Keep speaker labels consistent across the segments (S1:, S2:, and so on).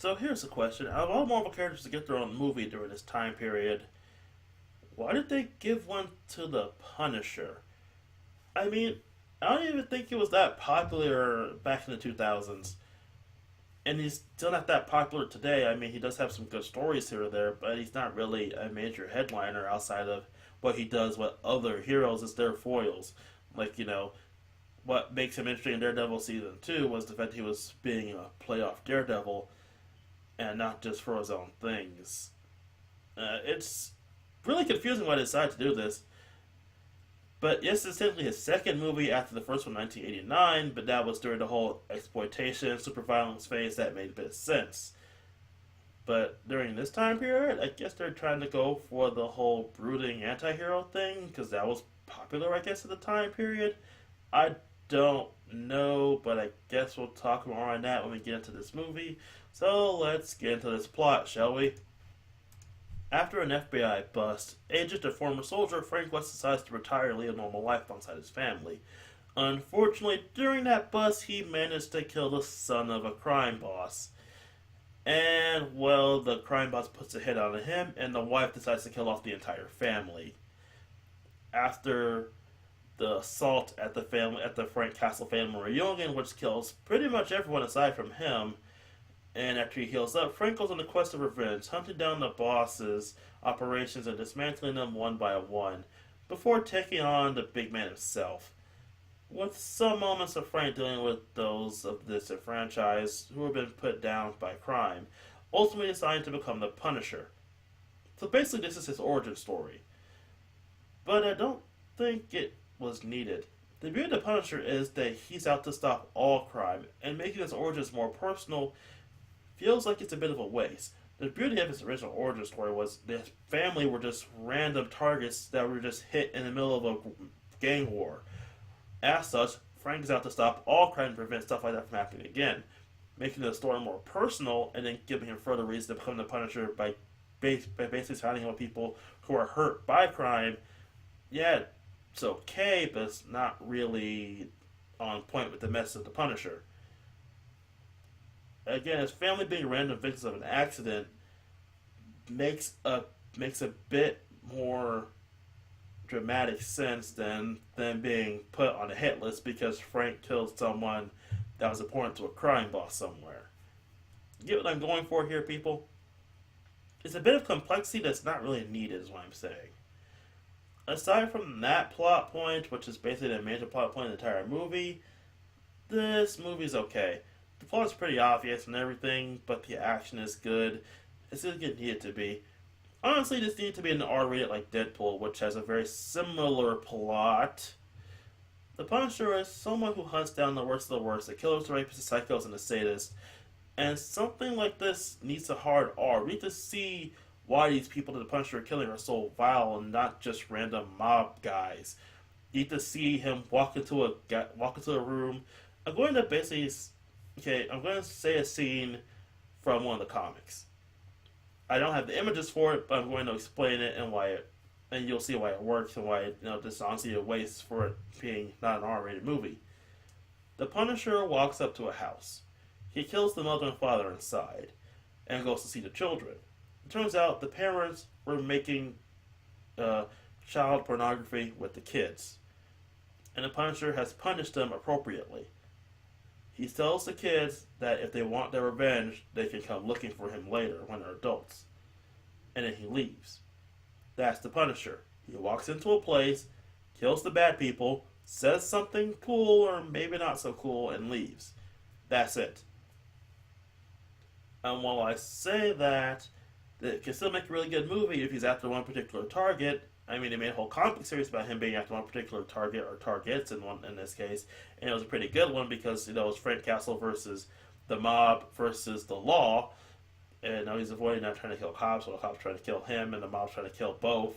S1: So here's a question. Out of all Marvel characters to get their own movie during this time period, why did they give one to the Punisher? I mean, I don't even think he was that popular back in the 2000s. And he's still not that popular today. I mean, he does have some good stories here or there, but he's not really a major headliner outside of what he does with other heroes as their foils. Like, what makes him interesting in Daredevil Season 2 was the fact that he was being a playoff Daredevil and not just for his own things. It's really confusing why they decided to do this. But yes, it's technically his second movie after the first one, 1989, but that was during the whole exploitation, super violence phase that made a bit of sense. But during this time period, I guess they're trying to go for the whole brooding anti hero thing, because that was popular, I guess, at the time period. I don't know, but I guess we'll talk more on that when we get into this movie. So let's get into this plot, shall we? After an FBI bust, aged a former soldier, Frank West decides to retire and lead a normal life alongside his family. Unfortunately, during that bust, he managed to kill the son of a crime boss. And, well, the crime boss puts a hit on him, and the wife decides to kill off the entire family. After the assault at the Frank Castle family reunion, which kills pretty much everyone aside from him, and after he heals up, Frank goes on a quest of revenge, hunting down the bosses' operations and dismantling them one by one, before taking on the big man himself. With some moments of Frank dealing with those of this franchise who have been put down by crime, ultimately deciding to become the Punisher. So basically, this is his origin story. But I don't think it was needed. The beauty of the Punisher is that he's out to stop all crime, and making his origins more personal feels like it's a bit of a waste. The beauty of his original origin story was his family were just random targets that were just hit in the middle of a gang war. As such, Frank is out to stop all crime and prevent stuff like that from happening again, making the story more personal and then giving him further reason to become the Punisher by basically siding with people who are hurt by crime. Yeah, it's okay, but it's not really on point with the message of the Punisher. Again, his family being random victims of an accident makes a bit more dramatic sense than them being put on a hit list because Frank killed someone that was important to a crime boss somewhere. You get what I'm going for here, people? It's a bit of complexity that's not really needed, is what I'm saying. Aside from that plot point, which is basically the major plot point of the entire movie, this movie's okay. The plot is pretty obvious and everything, but the action is good. It's as good as it needed to be. Honestly, this needed to be an R-rated like Deadpool, which has a very similar plot. The Punisher is someone who hunts down the worst of the worst, the killers, the rapists, the psychos, and the sadists. And something like this needs a hard R. We need to see why these people that the Punisher are killing are so vile and not just random mob guys. You need to see him walk into a room. I'm going to say a scene from one of the comics. I don't have the images for it, but I'm going to explain it and you'll see why it works and why this honestly a waste for it being not an R-rated movie. The Punisher walks up to a house. He kills the mother and father inside, and goes to see the children. It turns out the parents were making child pornography with the kids, and the Punisher has punished them appropriately. He tells the kids that if they want their revenge, they can come looking for him later when they're adults. And then he leaves. That's the Punisher. He walks into a place, kills the bad people, says something cool or maybe not so cool, and leaves. That's it. And while I say that, it can still make a really good movie if he's after one particular target. I mean, they made a whole comic series about him being after one particular target or targets in this case, and it was a pretty good one because it was Frank Castle versus the mob versus the law, and now he's avoiding not trying to kill cops, while the cops trying to kill him, and the mob's trying to kill both.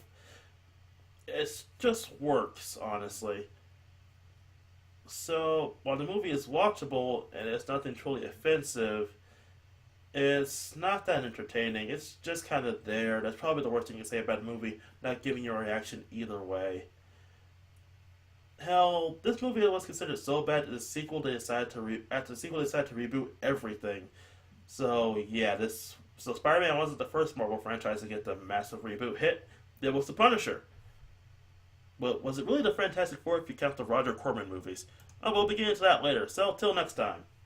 S1: It just works, honestly. So while the movie is watchable and it's nothing truly offensive, it's not that entertaining. It's just kind of there. That's probably the worst thing you can say about a movie, not giving you a reaction either way. Hell, this movie was considered so bad that after the sequel they decided to reboot everything. So yeah, Spider-Man wasn't the first Marvel franchise to get the massive reboot hit. It was the Punisher. But was it really the Fantastic Four if you count the Roger Corman movies? Oh, we'll begin into that later. So till next time.